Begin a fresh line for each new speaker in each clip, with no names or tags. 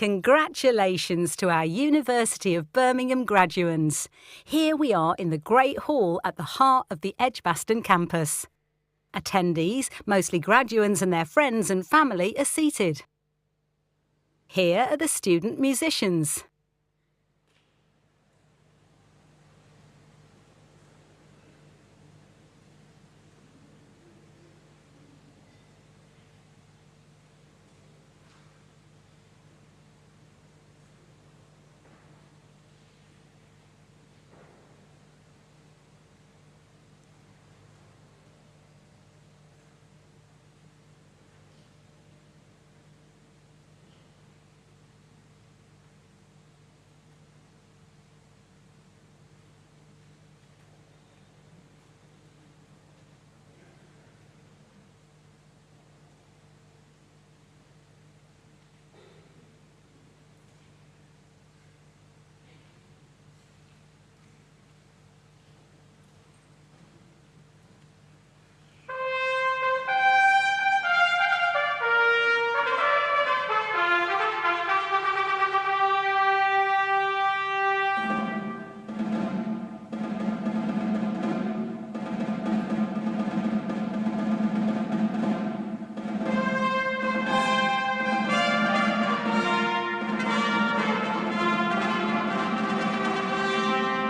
Congratulations to our University of Birmingham graduands. Here we are in the Great Hall at the heart of the Edgbaston campus. Attendees, mostly graduands and their friends and family, are seated. Here are the student musicians.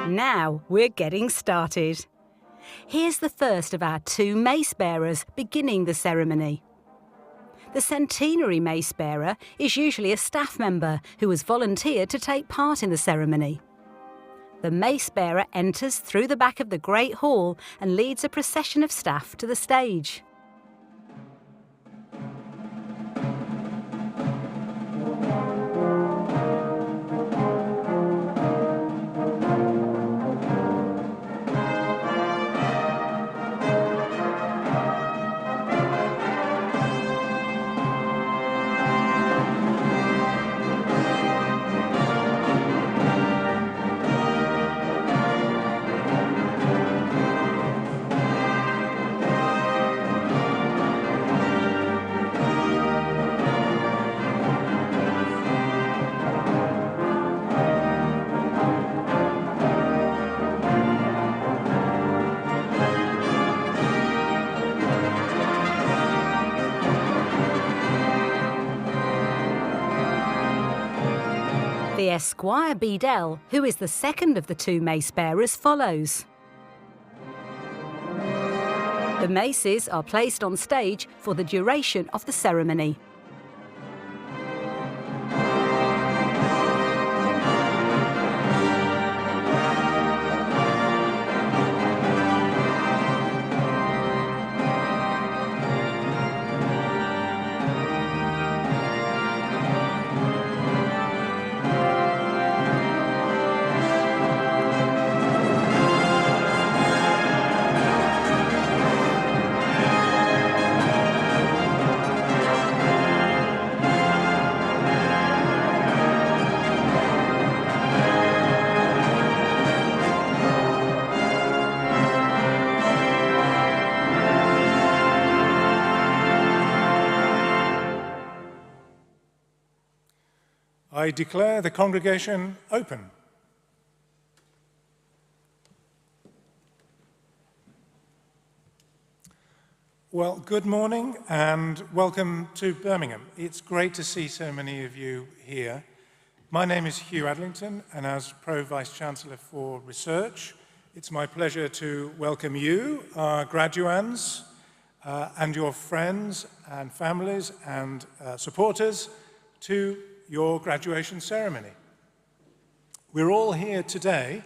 Now we're getting started. Here's the first of our 2 mace bearers beginning the ceremony. The centenary mace bearer is usually a staff member who has volunteered to take part in the ceremony. The mace bearer enters through the back of the Great Hall and leads a procession of staff to the stage. The Esquire Bedell, who is the second of the 2 mace bearers, follows. The maces are placed on stage for the duration of the ceremony.
I declare the congregation open. Well, good morning and welcome to Birmingham. It's great to see so many of you here. My name is Hugh Adlington, and as Pro Vice-Chancellor for Research, it's my pleasure to welcome you, our graduands, and your friends and families and supporters to your graduation ceremony. We're all here today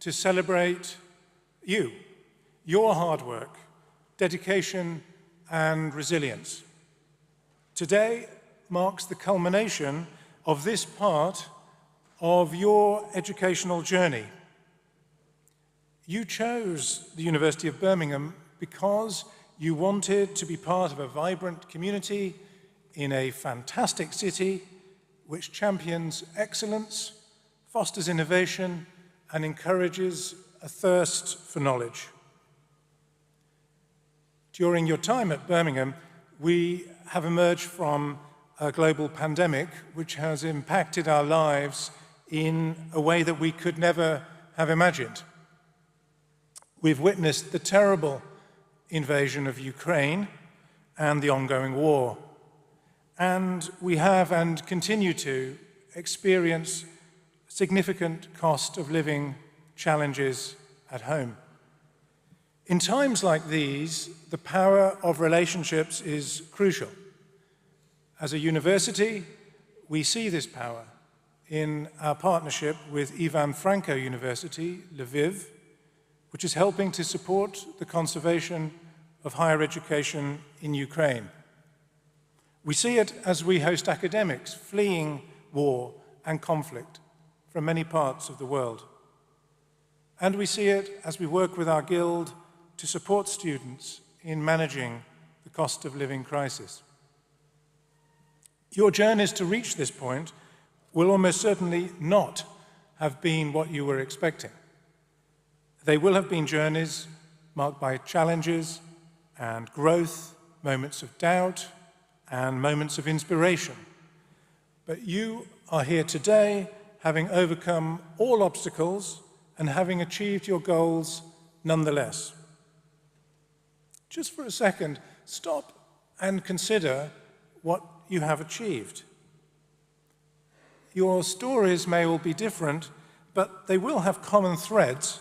to celebrate you, your hard work, dedication, and resilience. Today marks the culmination of this part of your educational journey. You chose the University of Birmingham because you wanted to be part of a vibrant community in a fantastic city which champions excellence, fosters innovation, and encourages a thirst for knowledge. During your time at Birmingham, we have emerged from a global pandemic which has impacted our lives in a way that we could never have imagined. We've witnessed the terrible invasion of Ukraine and the ongoing war. And we have and continue to experience significant cost of living challenges at home. In times like these, the power of relationships is crucial. As a university, we see this power in our partnership with Ivan Franko University, Lviv, which is helping to support the conservation of higher education in Ukraine. We see it as we host academics fleeing war and conflict from many parts of the world. And we see it as we work with our guild to support students in managing the cost of living crisis. Your journeys to reach this point will almost certainly not have been what you were expecting. They will have been journeys marked by challenges and growth, moments of doubt, and moments of inspiration. But you are here today having overcome all obstacles and having achieved your goals nonetheless. Just for a second, stop and consider what you have achieved. Your stories may all be different, but they will have common threads.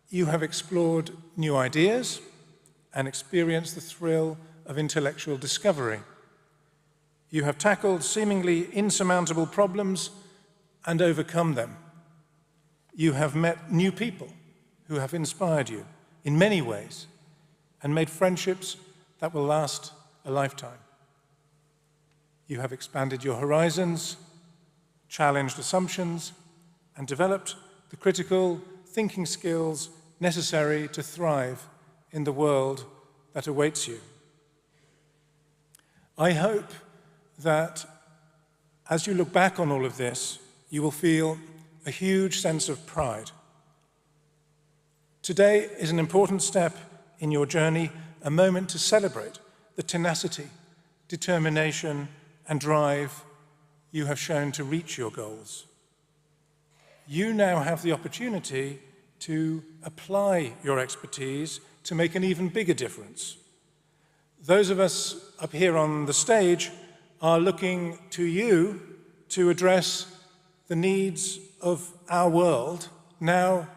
You have explored new ideas and experienced the thrill of intellectual discovery. You have tackled seemingly insurmountable problems and overcome them. You have met new people who have inspired you in many ways and made friendships that will last a lifetime. You have expanded your horizons, challenged assumptions, and developed the critical thinking skills necessary to thrive in the world that awaits you. I hope that as you look back on all of this, you will feel a huge sense of pride. Today is an important step in your journey, a moment to celebrate the tenacity, determination, and drive you have shown to reach your goals. You now have the opportunity to apply your expertise to make an even bigger difference. Those of us up here on the stage are looking to you to address the needs of our world now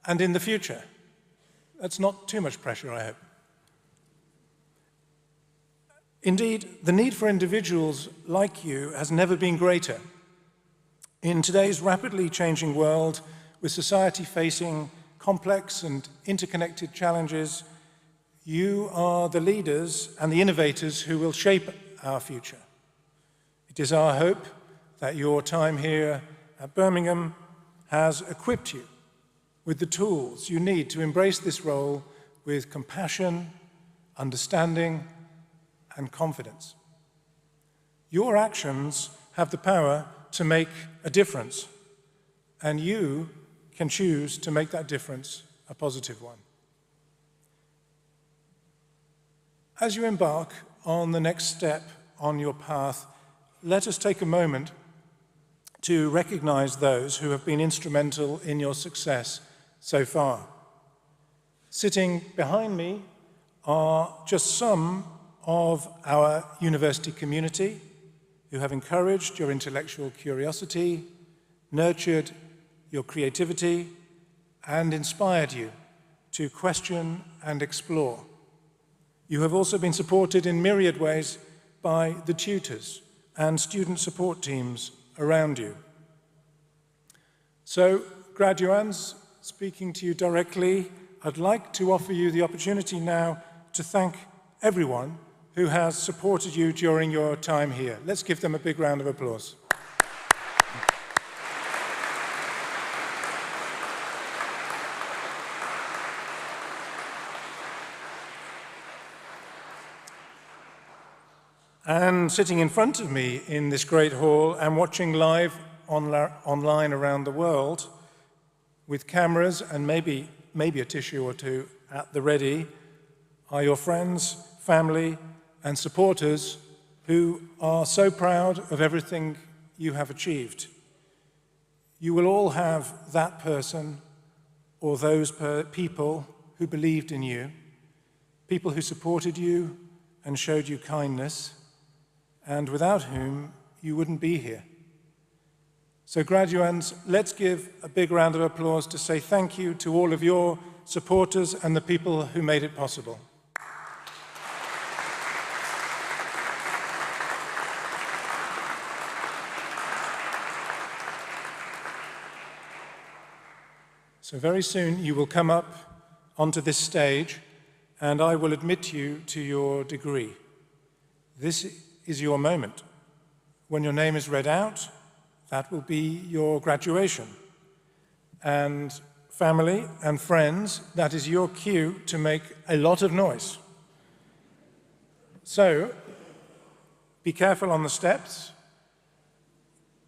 and in the future. That's not too much pressure, I hope. Indeed, the need for individuals like you has never been greater. In today's rapidly changing world, with society facing complex and interconnected challenges, you are the leaders and the innovators who will shape our future. It is our hope that your time here at Birmingham has equipped you with the tools you need to embrace this role with compassion, understanding, and confidence. Your actions have the power to make a difference, and you can choose to make that difference a positive one. As you embark on the next step on your path, let us take a moment to recognize those who have been instrumental in your success so far. Sitting behind me are just some of our university community who have encouraged your intellectual curiosity, nurtured your creativity, and inspired you to question and explore. You have also been supported in myriad ways by the tutors and student support teams around you. So, graduands, speaking to you directly, I'd like to offer you the opportunity now to thank everyone who has supported you during your time here. Let's give them a big round of applause. And sitting in front of me in this great hall and watching live online around the world with cameras and maybe a tissue or two at the ready are your friends, family, and supporters who are so proud of everything you have achieved. You will all have that person or those people who believed in you, people who supported you and showed you kindness, and without whom you wouldn't be here. So graduands, let's give a big round of applause to say thank you to all of your supporters and the people who made it possible. So very soon you will come up onto this stage and I will admit you to your degree. This is your moment. When your name is read out, that will be your graduation. And family and friends, that is your cue to make a lot of noise. So, be careful on the steps,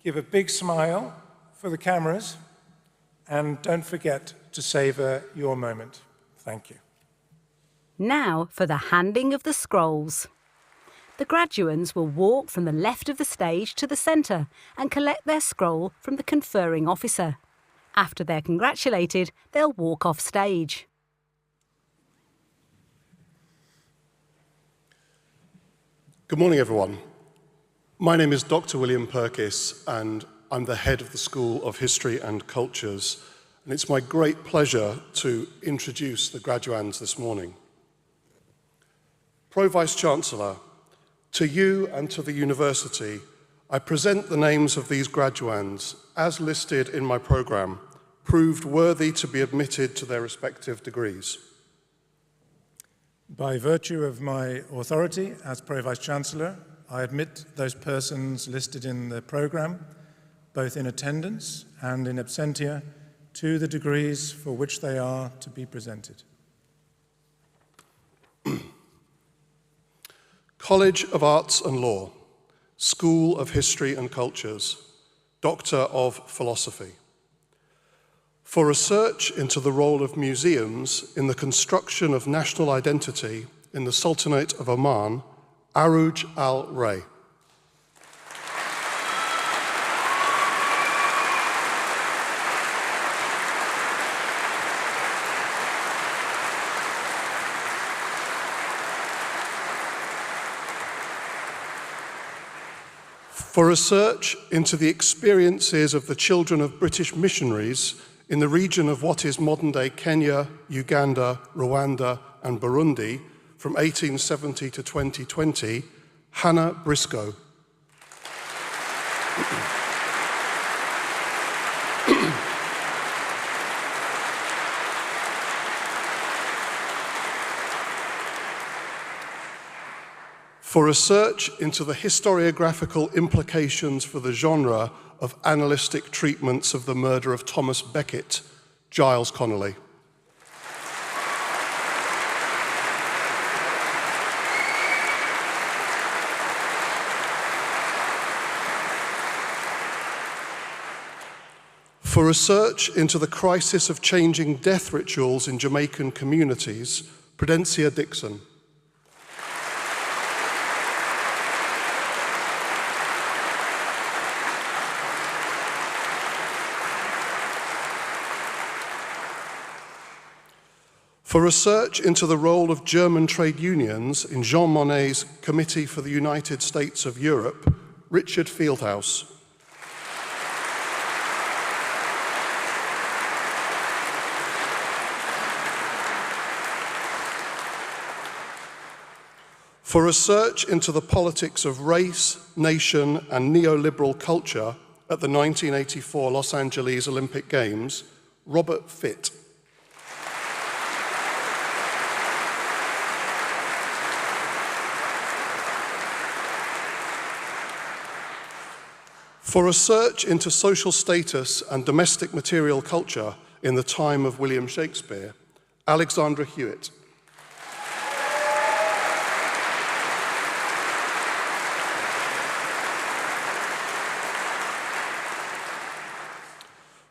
give a big smile for the cameras, and don't forget to savor your moment. Thank you.
Now for the handing of the scrolls. The graduands will walk from the left of the stage to the centre and collect their scroll from the conferring officer. After they're congratulated, they'll walk off stage.
Good morning, everyone. My name is Dr. William Purkis, and I'm the head of the School of History and Cultures, and it's my great pleasure to introduce the graduands this morning. Pro-Vice-Chancellor, to you and to the university, I present the names of these graduands, as listed in my programme, proved worthy to be admitted to their respective degrees.
By virtue of my authority as Pro-Vice-Chancellor, I admit those persons listed in the programme, both in attendance and in absentia, to the degrees for which they are to be presented.
College of Arts and Law, School of History and Cultures, Doctor of Philosophy. For research into the role of museums in the construction of national identity in the Sultanate of Oman, Aruj Al-Ray. For research into the experiences of the children of British missionaries in the region of what is modern-day Kenya, Uganda, Rwanda, and Burundi from 1870 to 2020, Hannah Briscoe. For research into the historiographical implications for the genre of analytic treatments of the murder of Thomas Becket, Giles Connolly. For research into the crisis of changing death rituals in Jamaican communities, Prudencia Dixon. For research into the role of German trade unions in Jean Monnet's Committee for the United States of Europe, Richard Fieldhouse. For research into the politics of race, nation, and neoliberal culture at the 1984 Los Angeles Olympic Games, Robert Fitt. For research into social status and domestic material culture in the time of William Shakespeare, Alexandra Hewitt.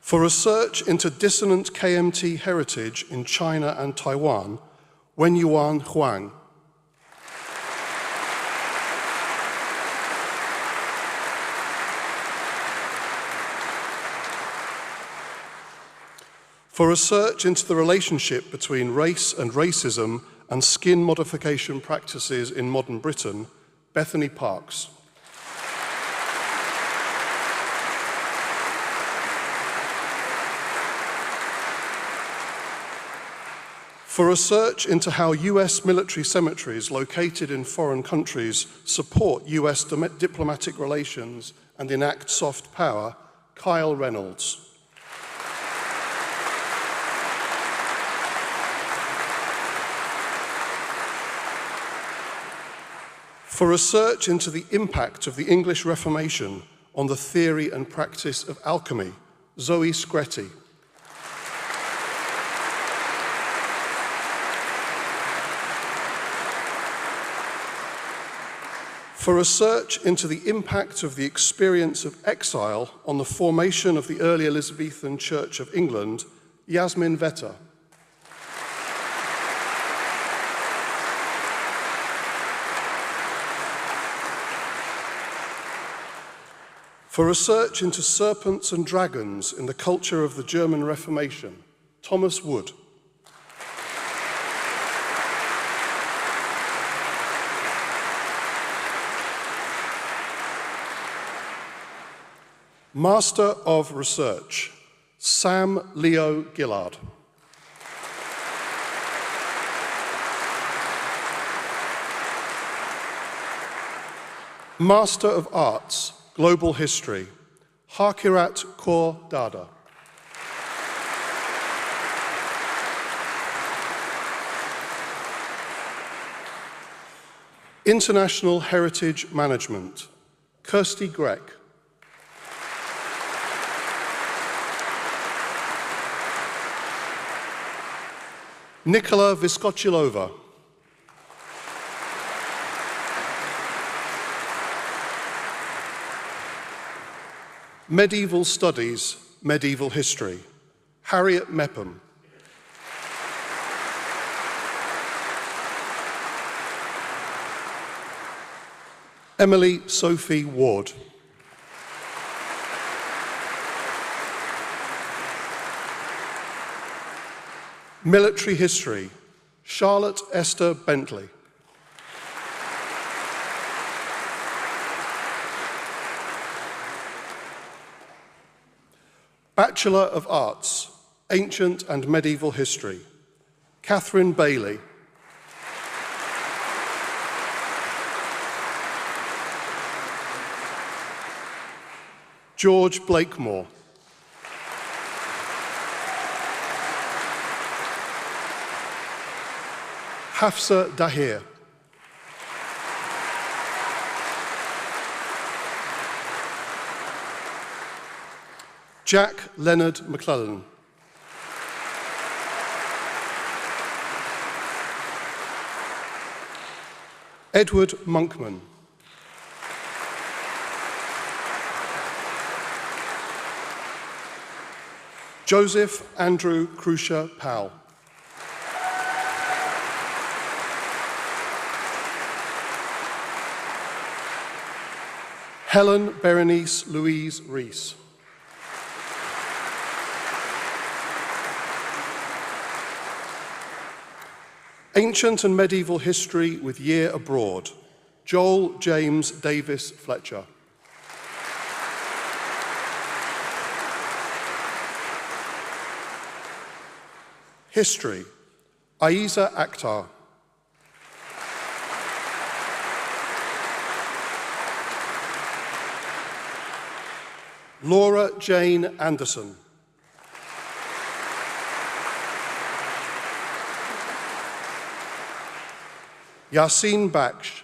For research into dissonant KMT heritage in China and Taiwan, Wenyuan Huang. For research into the relationship between race and racism and skin modification practices in modern Britain, Bethany Parks. For research into how US military cemeteries located in foreign countries support US diplomatic relations and enact soft power, Kyle Reynolds. For research into the impact of the English Reformation on the theory and practice of alchemy, Zoe Scretty. For research into the impact of the experience of exile on the formation of the early Elizabethan Church of England, Yasmin Vetter. For research into serpents and dragons in the culture of the German Reformation, Thomas Wood. Master of Research, Sam Leo Gillard. Master of Arts, Global History, Harkirat Kaur Dada. International Heritage Management, Kirsty Grech. Nicola Vyskochilova. Medieval Studies, Medieval History, Harriet Mepham. Emily Sophie Ward. Military History, Charlotte Esther Bentley. Bachelor of Arts, Ancient and Medieval History, Catherine Bailey. George Blakemore. Hafsa Dahir. Jack Leonard McClellan. Edward Monkman. Joseph Andrew Crucia Powell. Helen Berenice Louise Rees. Ancient and Medieval History with Year Abroad, Joel James Davis Fletcher. History, Aiza Akhtar. Laura Jane Anderson. Yasin Baksh.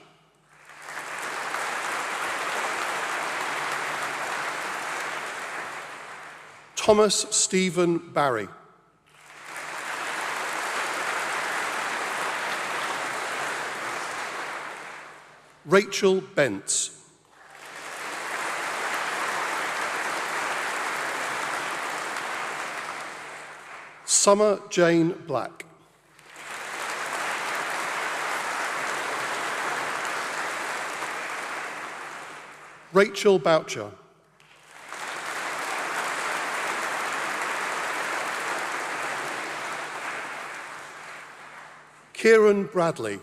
Thomas Stephen Barry. Rachel Bentz. Summer Jane Black. Rachel Boucher. Kieran Bradley.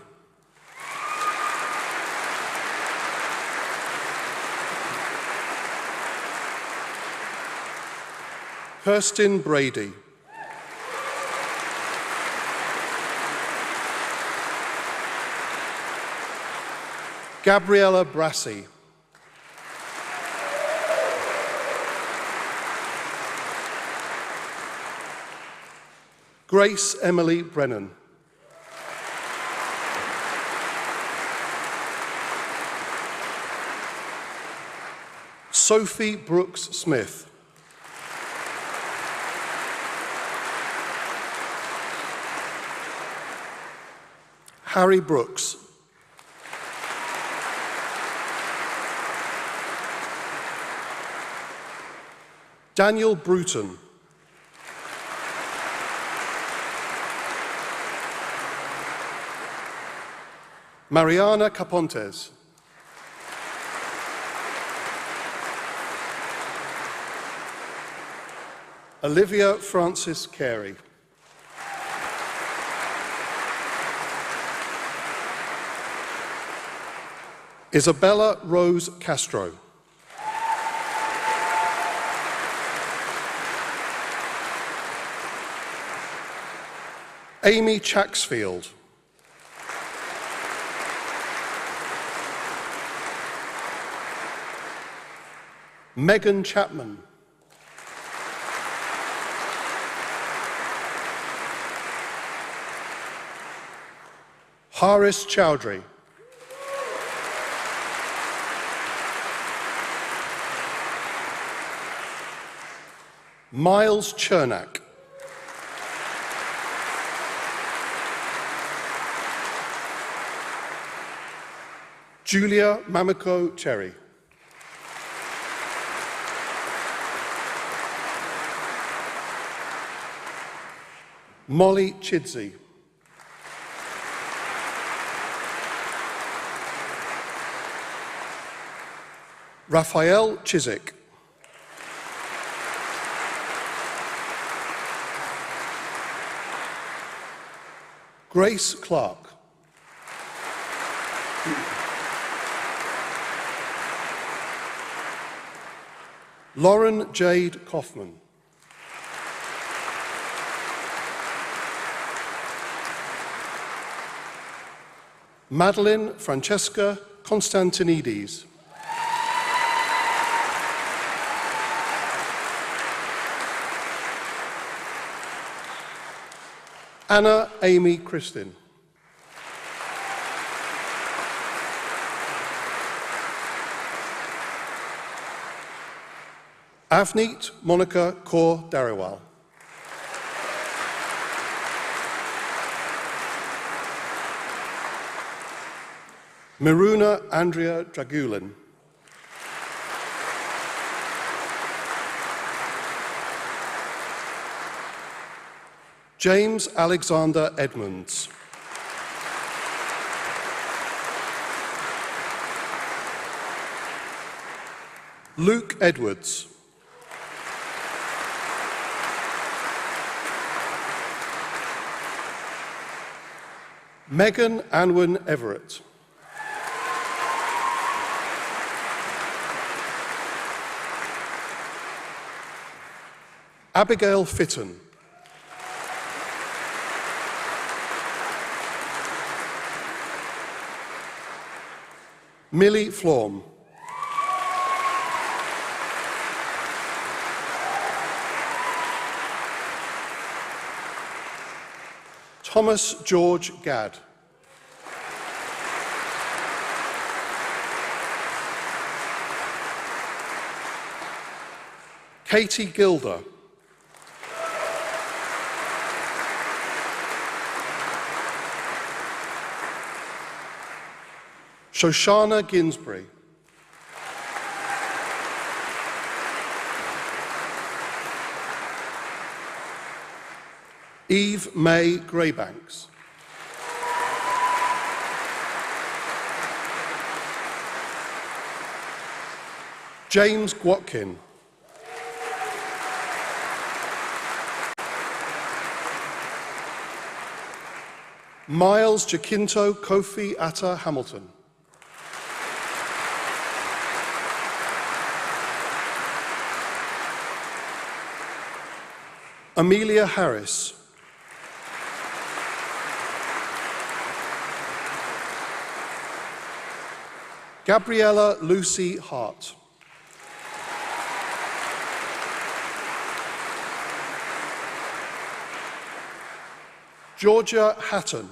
Kirstin Brady. Gabriella Brassey. Grace Emily Brennan. Sophie Brooks Smith. Harry Brooks. Daniel Bruton. Mariana Capontes. Olivia Francis Carey. Isabella Rose Castro. Amy Chaxfield. Megan Chapman. Haris Chowdhury. Miles Chernak. Julia Mamiko Cherry. Molly Chidsey. Raphael Chiswick. Grace Clark. Lauren Jade Kaufman. Madeline Francesca Constantinides. Anna Amy Kristin. Avneet Monica Kaur Dariwal. Miruna Andrea Dragulin. James Alexander Edmonds. Luke Edwards. Megan Anwen Everett. Abigail Fitton. Millie Florm. Thomas George Gadd. Katie Gilder. Shoshana Ginsbury. Eve May Greybanks. James Gwatkin. Miles Jacinto Kofi Atta Hamilton. Amelia Harris. Gabriella Lucy Hart. Georgia Hatton.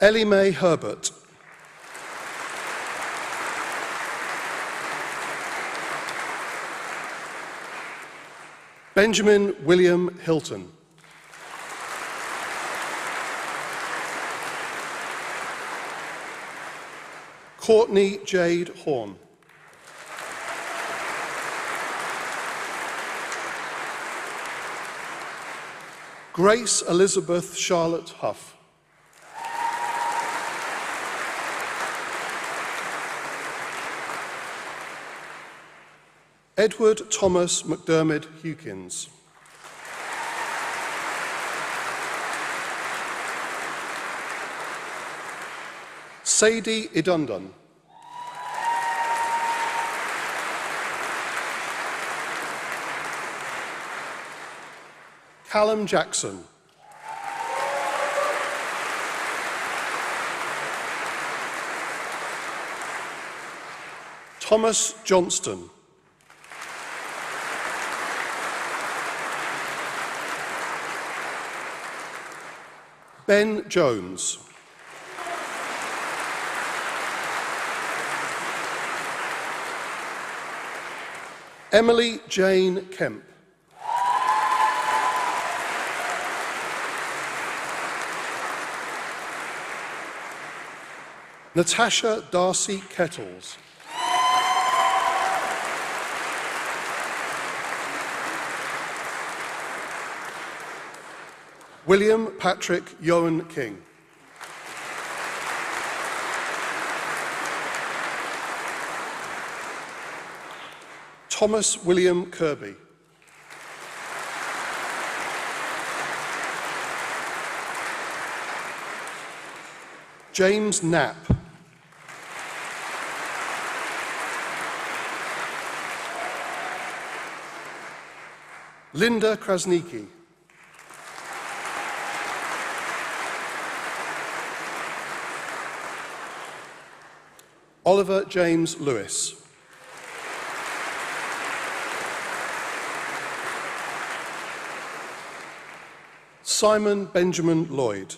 Ellie Mae Herbert. Benjamin William Hilton. Courtney Jade Horn. Grace Elizabeth Charlotte Huff. Edward Thomas McDermott Hewkins. Sadie Idundan. Callum Jackson. Thomas Johnston. Ben Jones. Emily Jane Kemp. Natasha Darcy Kettles. William Patrick Yohan King. Thomas William Kirby. James Knapp. Linda Krasnicki. Oliver James Lewis. Simon Benjamin Lloyd.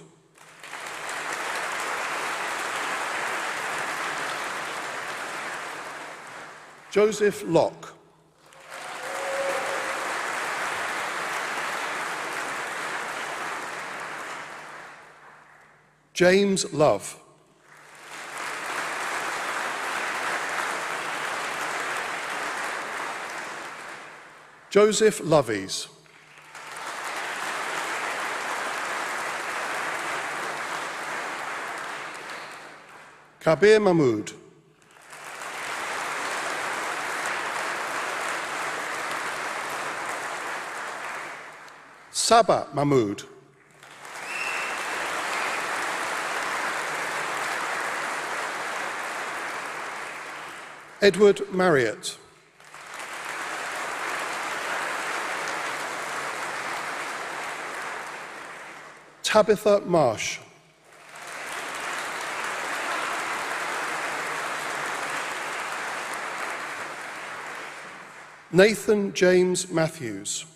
Joseph Locke. James Love. Joseph Loveys. Kabir Mahmood. Saba Mahmood. Edward Marriott. Tabitha Marsh. Nathan James Matthews.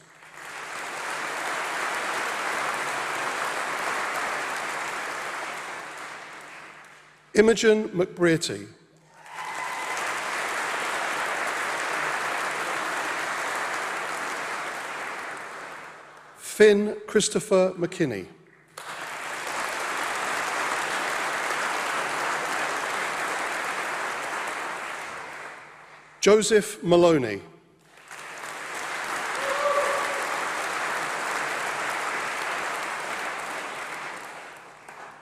Imogen McBrearty. Finn Christopher McKinney. Joseph Maloney.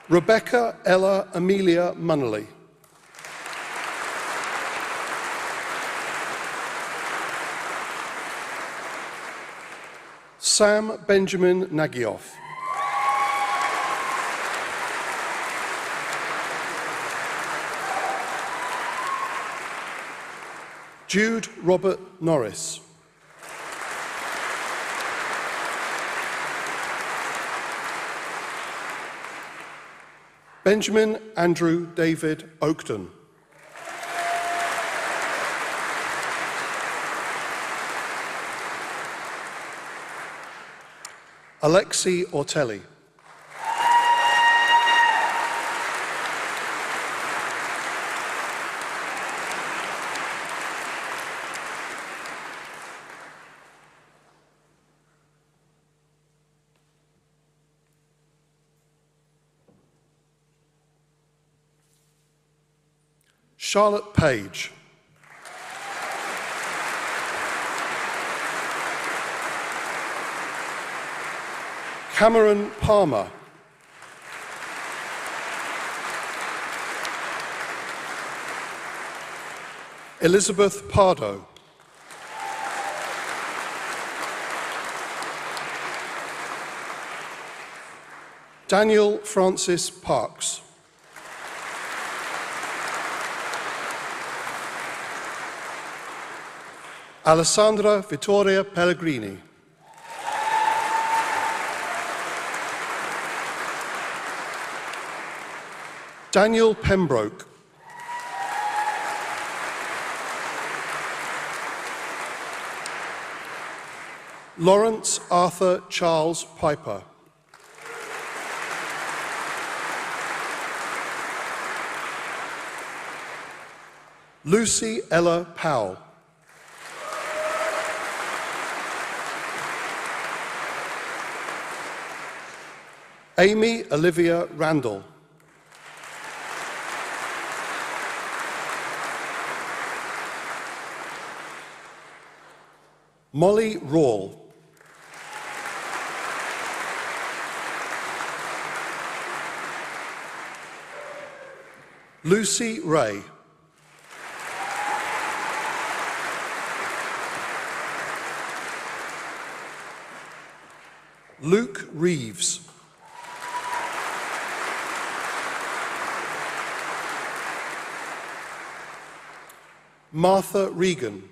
Rebecca Ella Amelia Munnelly. Sam Benjamin Nagioff. Jude Robert Norris. Benjamin Andrew David Oakton. Alexi Ortelli. Charlotte Page. Cameron Palmer. Elizabeth Pardo. Daniel Francis Parks. Alessandra Vittoria Pellegrini. Daniel Pembroke. Lawrence Arthur Charles Piper. Lucy Ella Powell. Amy Olivia Randall. Molly Rawle. Lucy Ray. Luke Reeves. Martha Regan.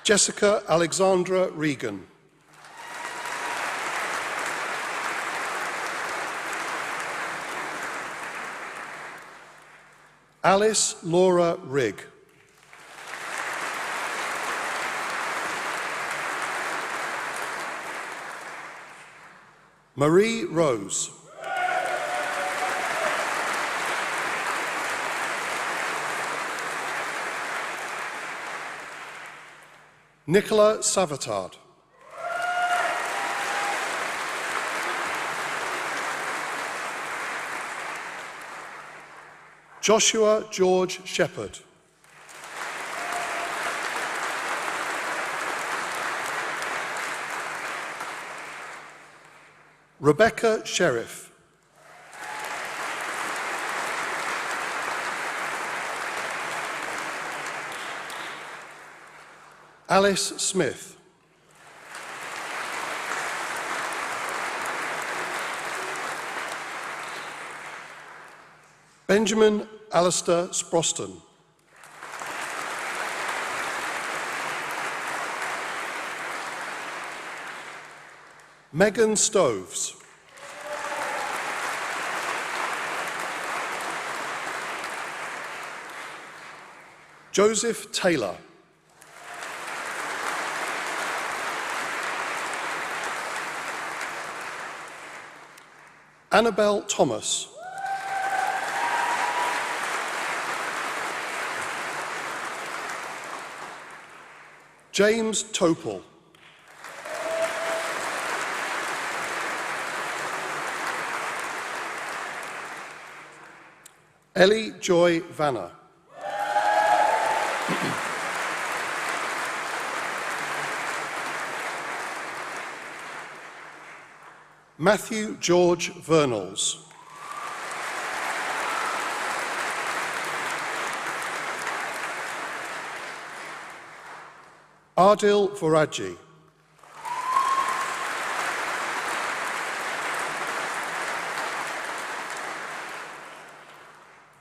Jessica Alexandra Regan. Alice Laura Rigg. Marie Rose. Nicola Savatard. Joshua George Shepherd. Rebecca Sheriff. Alice Smith. Benjamin Alistair Sproston. Megan Stoves. Joseph Taylor. Annabelle Thomas. James Topol. Ellie Joy Vanner. Matthew George Vernals. Adil Voraji.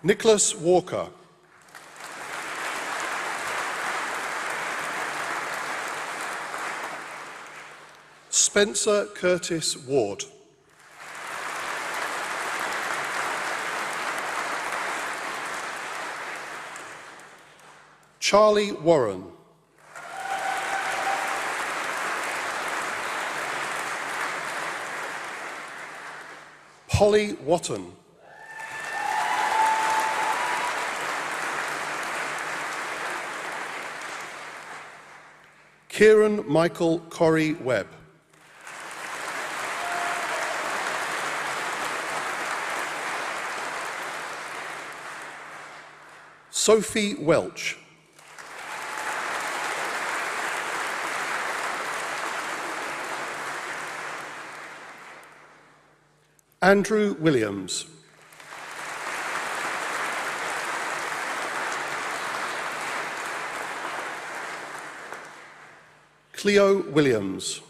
Nicholas Walker. Spencer Curtis Ward. Charlie Warren. Polly Watton. Kieran Michael Corrie Webb. Sophie Welch. Andrew Williams. Cleo Williams.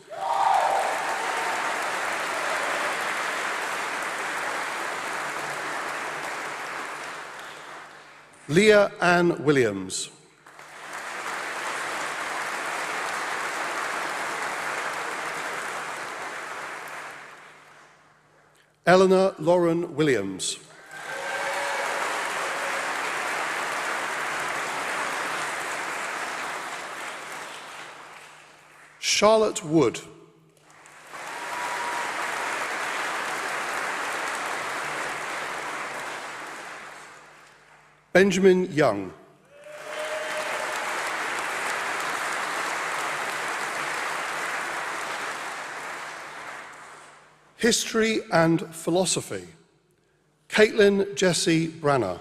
Leah Ann Williams. Eleanor Lauren Williams. Charlotte Wood. Benjamin Young. History and Philosophy, Caitlin Jessie Branner.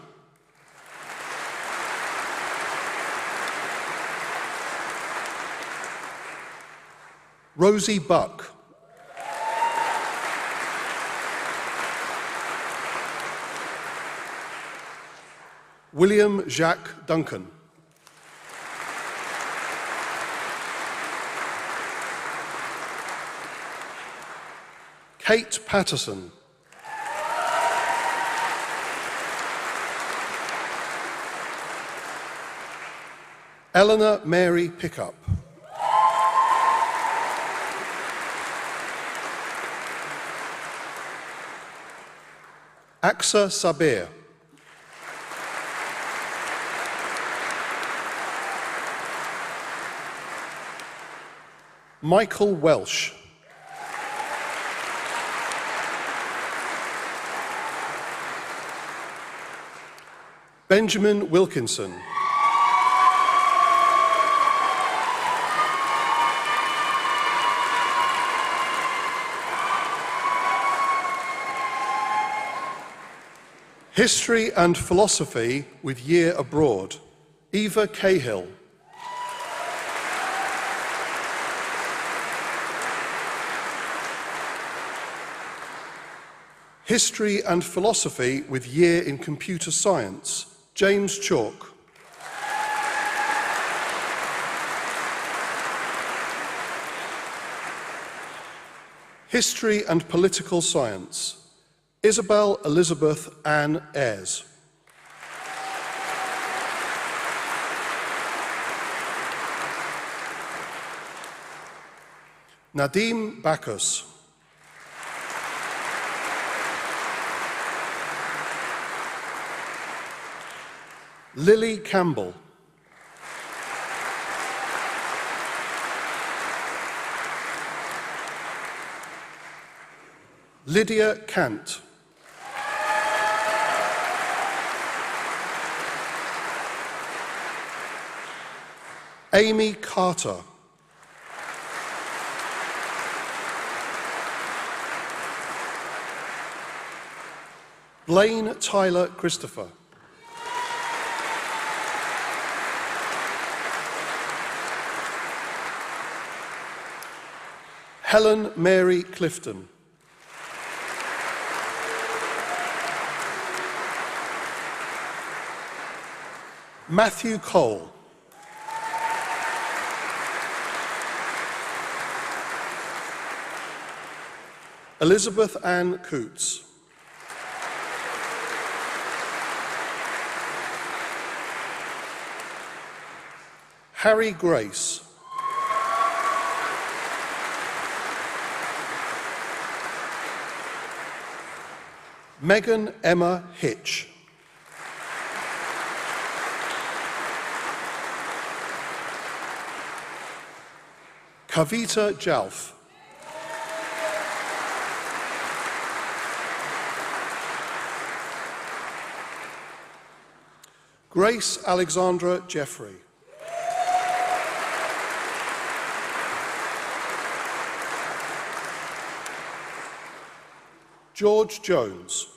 Rosie Buck. William Jacques Duncan. Kate Patterson. Eleanor Mary Pickup. Aksa Sabir. Michael Welsh. Benjamin Wilkinson. History and Philosophy with Year Abroad, Eva Cahill. History and Philosophy with Year in Computer Science, James Chalk. History and Political Science, Isabel Elizabeth Ann Ayres. Nadim Bacchus. Lily Campbell. Lydia Kant. Amy Carter. Blaine Tyler Christopher. Helen Mary Clifton. Matthew Cole. Elizabeth Ann Coots. Harry Grace. Megan Emma Hitch. Kavita Jalf. Grace Alexandra Jeffrey. George Jones.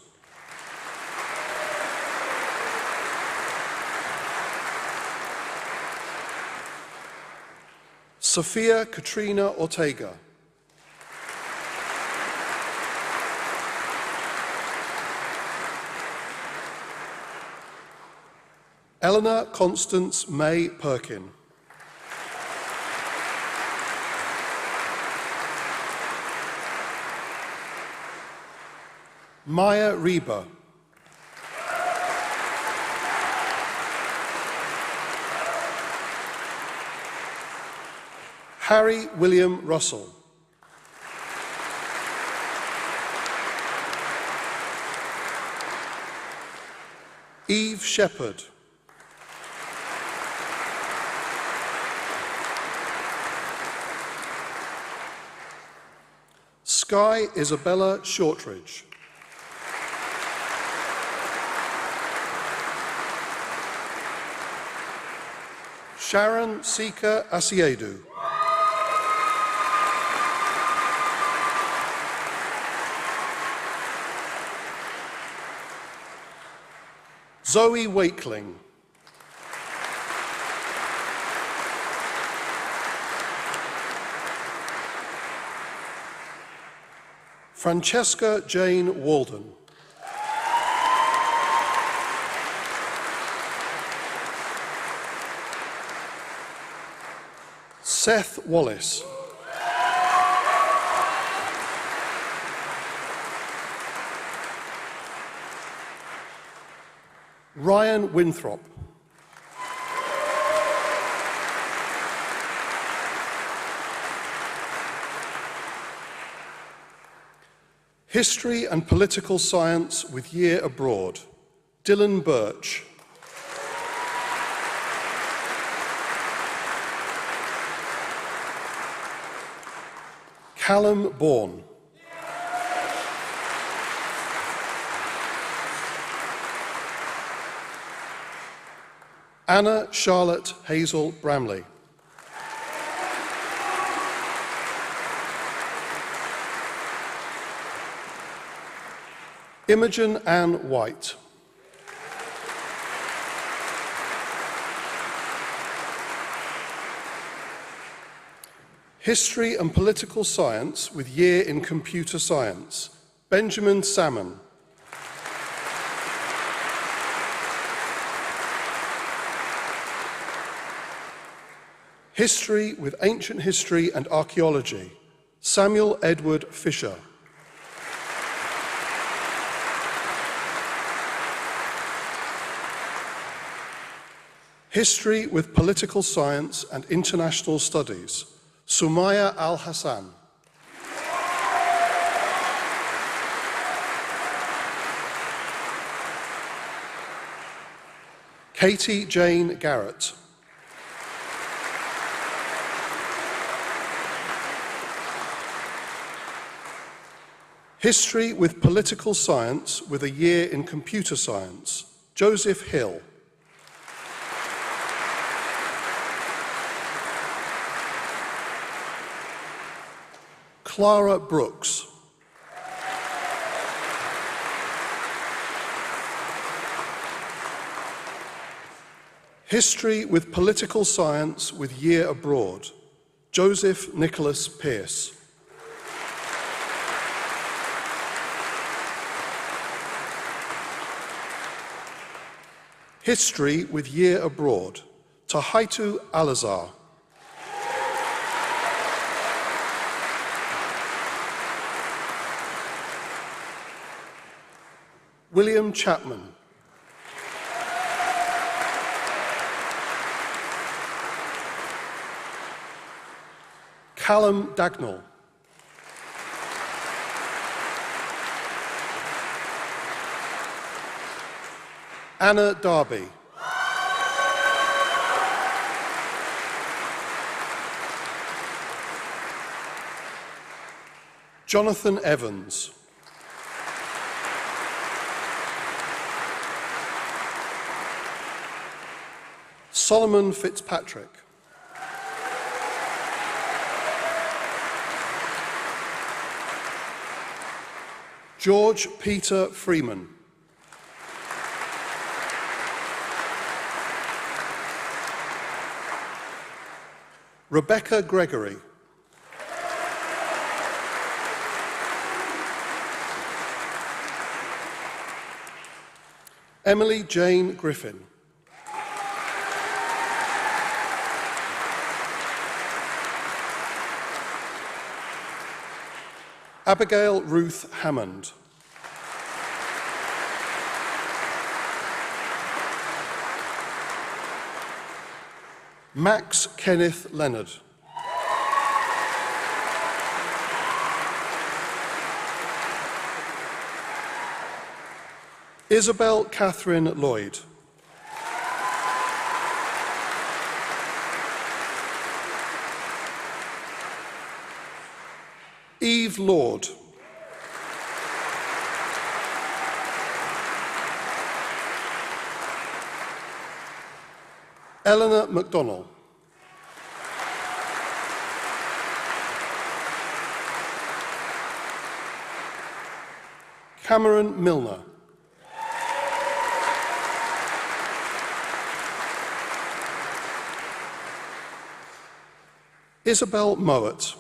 Sophia Katrina Ortega. Eleanor Constance May Perkin. Maya Reba. Harry William Russell. Eve Shepherd. Sky Isabella Shortridge. Sharon Sika Asiedu. Zoe Wakeling. Francesca Jane Walden. Seth Wallace. Ryan Winthrop. History and Political Science with Year Abroad, Dylan Birch. Callum Bourne. Anna Charlotte Hazel Bramley. Imogen Ann White. History and Political Science with Year in Computer Science, Benjamin Salmon. History with Ancient History and Archaeology, Samuel Edward Fisher. History with Political Science and International Studies, Sumaya Al-Hassan. Katie Jane Garrett. History with Political Science with a Year in Computer Science, Joseph Hill. Clara Brooks. History with Political Science with Year Abroad, Joseph Nicholas Pearce. History with Year Abroad, Tahaitu Alazar. William Chapman. Callum Dagnall. Anna Darby. Jonathan Evans. Solomon Fitzpatrick. George Peter Freeman. Rebecca Gregory. Emily Jane Griffin. Abigail Ruth Hammond. Max Kenneth Leonard. Isabel Catherine Lloyd. Eve Lord. Eleanor MacDonnell. Cameron Milner. Isabel Mowat.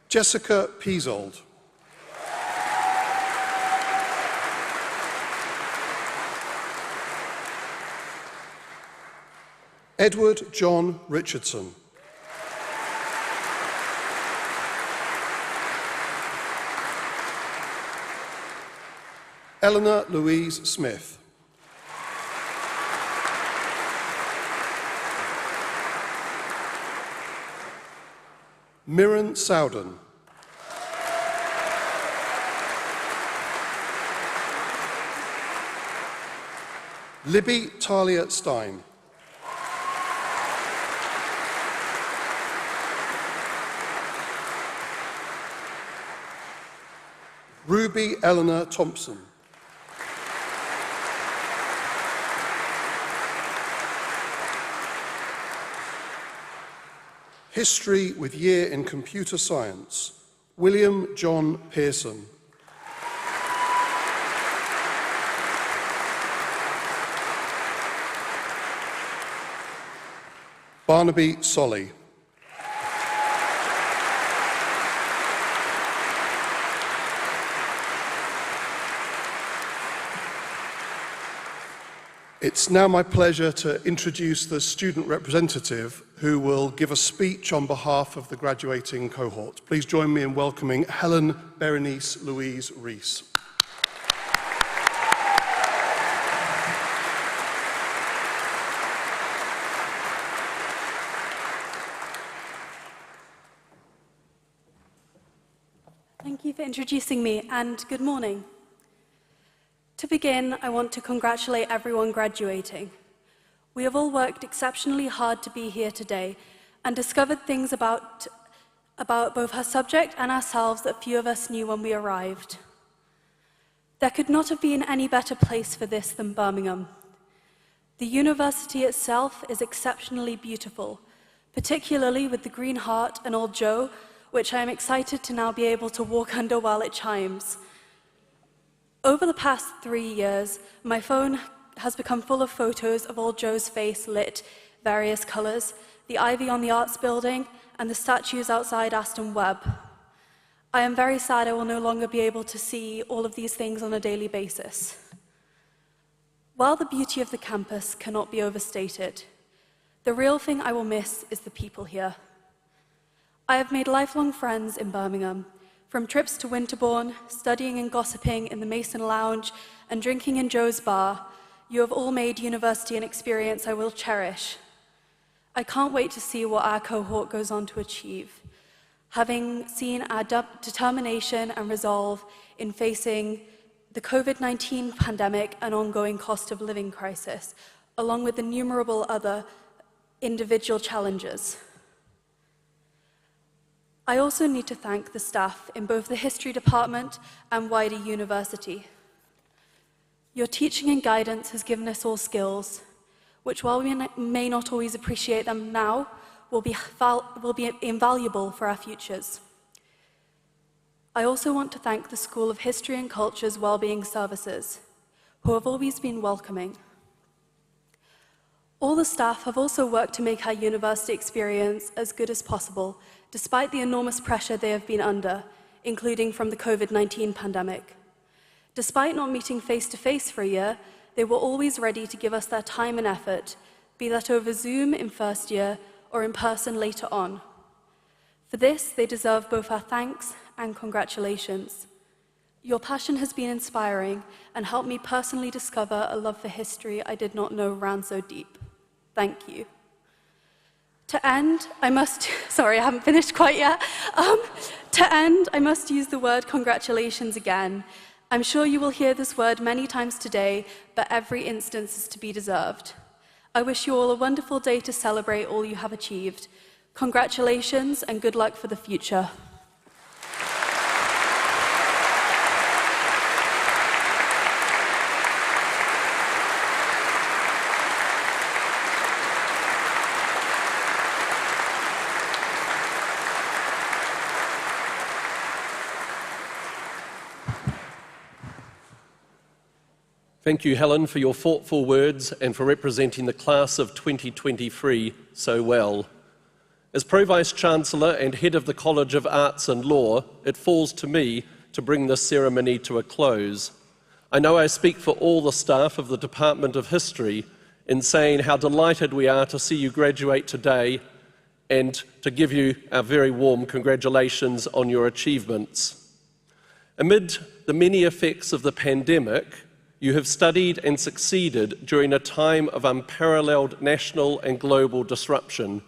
Jessica Peasold. Edward John Richardson. Eleanor Louise Smith. Mirren Sowden. Libby Talia Stein. Ruby Eleanor Thompson. History with Year in Computer Science, William John Pearson. Barnaby Solly. It's now my pleasure to introduce the student representative who will give a speech on behalf of the graduating cohort. Please join me in welcoming Helen Berenice Louise Rees.
Thank you for introducing me, and good morning. To begin, I want to congratulate everyone graduating. We have all worked exceptionally hard to be here today and discovered things about both our subject and ourselves that few of us knew when we arrived. There could not have been any better place for this than Birmingham. The university itself is exceptionally beautiful, particularly with the Green Heart and Old Joe, which I am excited to now be able to walk under while it chimes. Over the past 3 years, my phone has become full of photos of Old Joe's face lit various colours, the ivy on the Arts Building, and the statues outside Aston Webb. I am very sad I will no longer be able to see all of these things on a daily basis. While the beauty of the campus cannot be overstated, the real thing I will miss is the people here. I have made lifelong friends in Birmingham, from trips to Winterbourne, studying and gossiping in the Mason Lounge, and drinking in Joe's Bar. You have all made university an experience I will cherish. I can't wait to see what our cohort goes on to achieve, having seen our determination and resolve in facing the COVID-19 pandemic and ongoing cost of living crisis, along with innumerable other individual challenges. I also need to thank the staff in both the history department and wider university. Your teaching and guidance has given us all skills, which while we may not always appreciate them now, will be invaluable for our futures. I also want to thank the School of History and Culture's Wellbeing Services, who have always been welcoming. All the staff have also worked to make our university experience as good as possible, despite the enormous pressure they have been under, including from the COVID-19 pandemic. Despite not meeting face-to-face for a year, they were always ready to give us their time and effort, be that over Zoom in first year or in person later on. For this, they deserve both our thanks and congratulations. Your passion has been inspiring and helped me personally discover a love for history I did not know ran so deep. Thank you. To end, I must, sorry, I haven't finished quite yet. To end, I must use the word congratulations again. I'm sure you will hear this word many times today, but every instance is to be deserved. I wish you all a wonderful day to celebrate all you have achieved. Congratulations and good luck for the future.
Thank you, Helen, for your thoughtful words and for representing the class of 2023 so well. As Pro-Vice-Chancellor and Head of the College of Arts and Law, it falls to me to bring this ceremony to a close. I know I speak for all the staff of the Department of History in saying how delighted we are to see you graduate today and to give you our very warm congratulations on your achievements. Amid the many effects of the pandemic, you have studied and succeeded during a time of unparalleled national and global disruption.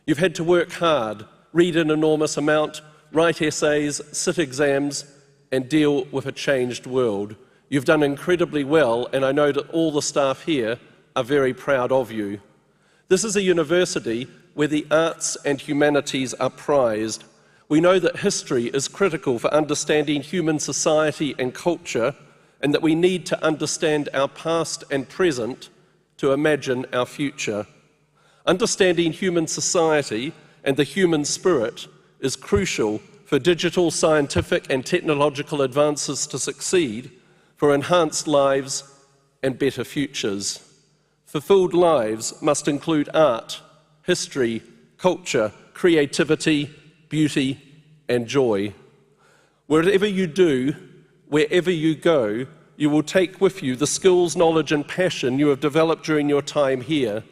You've had to work hard, read an enormous amount, write essays, sit exams, and deal with a changed world. You've done incredibly well, and I know that all the staff here are very proud of you. This is a university where the arts and humanities are prized. We know that history is critical for understanding human society and culture, and that we need to understand our past and present to imagine our future. Understanding human society and the human spirit is crucial for digital, scientific and technological advances to succeed, for enhanced lives and better futures. Fulfilled lives must include art, history, culture, creativity, beauty and joy. Whatever you do, wherever you go, you will take with you the skills, knowledge and passion you have developed during your time here.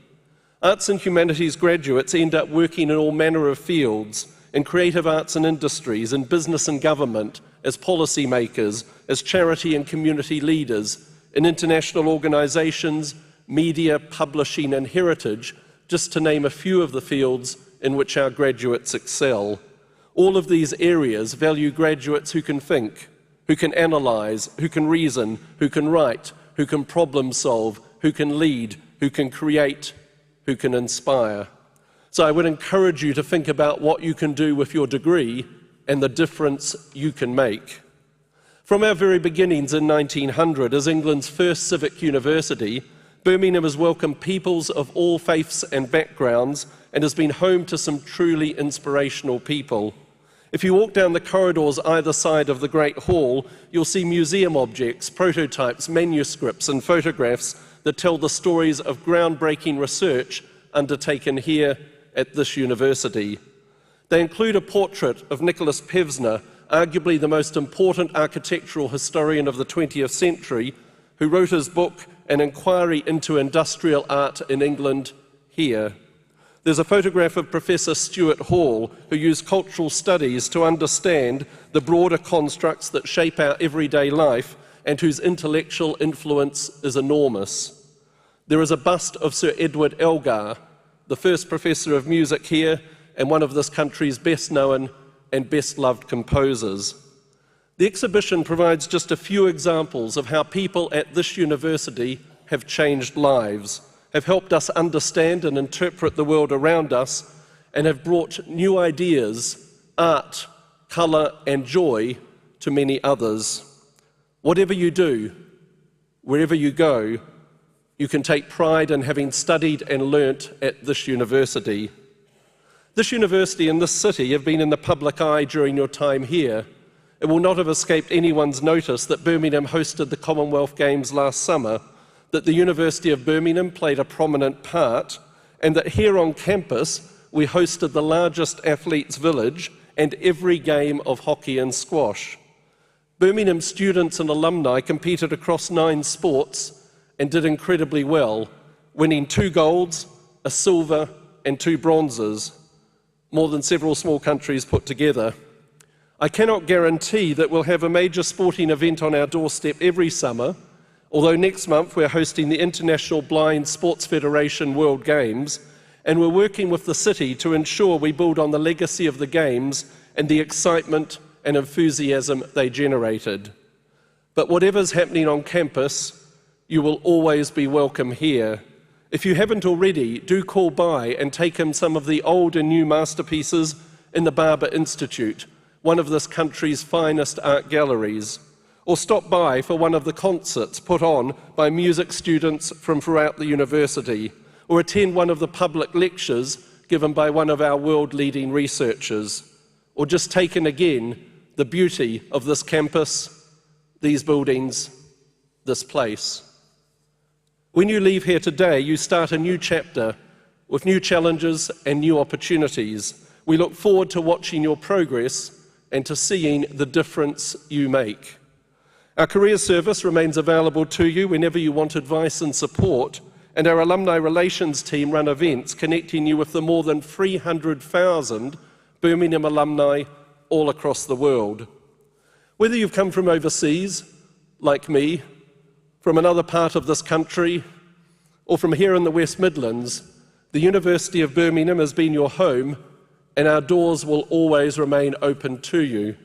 Arts and humanities graduates end up working in all manner of fields, in creative arts and industries, in business and government, as policymakers, as charity and community leaders, in international organisations, media, publishing and heritage, just to name a few of the fields in which our graduates excel. All of these areas value graduates who can think, who can analyse, who can reason, who can write, who can problem solve, who can lead, who can create, who can inspire. So I would encourage you to think about what you can do with your degree and the difference you can make. From our very beginnings in 1900 as England's first civic university, Birmingham has welcomed peoples of all faiths and backgrounds and has been home to some truly inspirational people. If you walk down the corridors either side of the Great Hall, you'll see museum objects, prototypes, manuscripts and photographs that tell the stories of groundbreaking research undertaken here at this university. They include a portrait of Nicholas Pevsner, arguably the most important architectural historian of the 20th century, who wrote his book, An Inquiry into Industrial Art in England, here. There's a photograph of Professor Stuart Hall, who used cultural studies to understand the broader constructs that shape our everyday life and whose intellectual influence is enormous. There is a bust of Sir Edward Elgar, the first professor of music here and one of this country's best known and best loved composers. The exhibition provides just a few examples of how people at this university have changed lives, have helped us understand and interpret the world around us, and have brought new ideas, art, colour and joy to many others. Whatever you do, wherever you go, you can take pride in having studied and learnt at this university. This university and this city have been in the public eye during your time here. It will not have escaped anyone's notice that Birmingham hosted the Commonwealth Games last summer, that the University of Birmingham played a prominent part, and that here on campus we hosted the largest athletes' village and every game of hockey and squash. Birmingham students and alumni competed across 9 sports and did incredibly well, winning 2 golds, a silver and 2 bronzes, more than several small countries put together. I cannot guarantee that we'll have a major sporting event on our doorstep every summer, although next month we're hosting the International Blind Sports Federation World Games, and we're working with the city to ensure we build on the legacy of the Games and the excitement and enthusiasm they generated. But whatever's happening on campus, you will always be welcome here. If you haven't already, do call by and take in some of the old and new masterpieces in the Barber Institute, one of this country's finest art galleries, or stop by for one of the concerts put on by music students from throughout the university, or attend one of the public lectures given by one of our world-leading researchers, or just take in again the beauty of this campus, these buildings, this place. When you leave here today, you start a new chapter with new challenges and new opportunities. We look forward to watching your progress and to seeing the difference you make. Our career service remains available to you whenever you want advice and support, and our alumni relations team run events connecting you with the more than 300,000 Birmingham alumni all across the world. Whether you've come from overseas, like me, from another part of this country, or from here in the West Midlands, the University of Birmingham has been your home, and our doors will always remain open to you.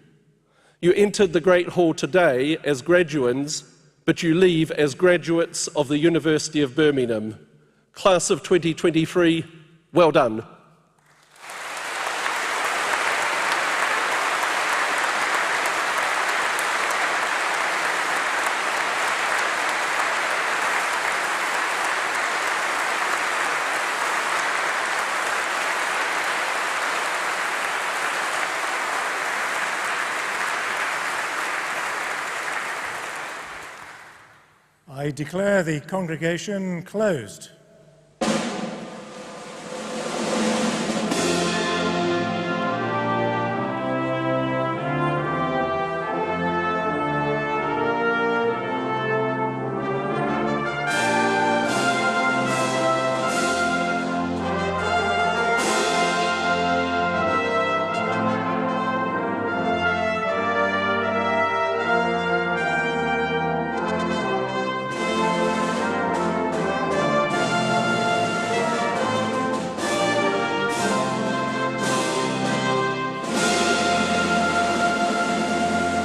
You entered the Great Hall today as graduands, but you leave as graduates of the University of Birmingham. Class of 2023, well done.
I declare the congregation closed.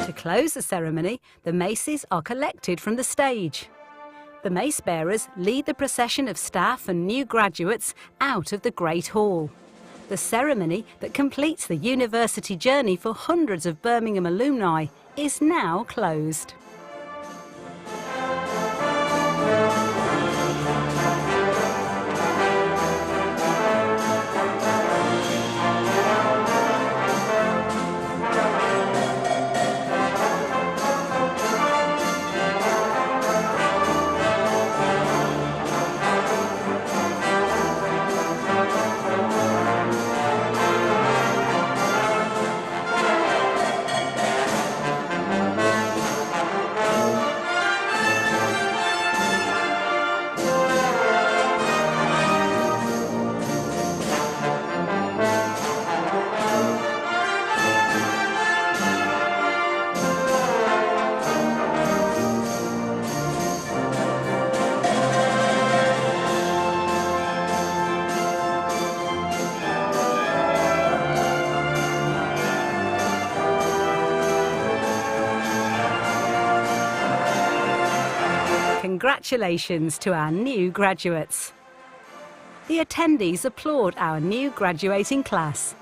To close the ceremony, the maces are collected from the stage. The mace bearers lead the procession of staff and new graduates out of the Great Hall. The ceremony that completes the university journey for hundreds of Birmingham alumni is now closed. congratulations to our new graduates. The attendees applaud our new graduating class.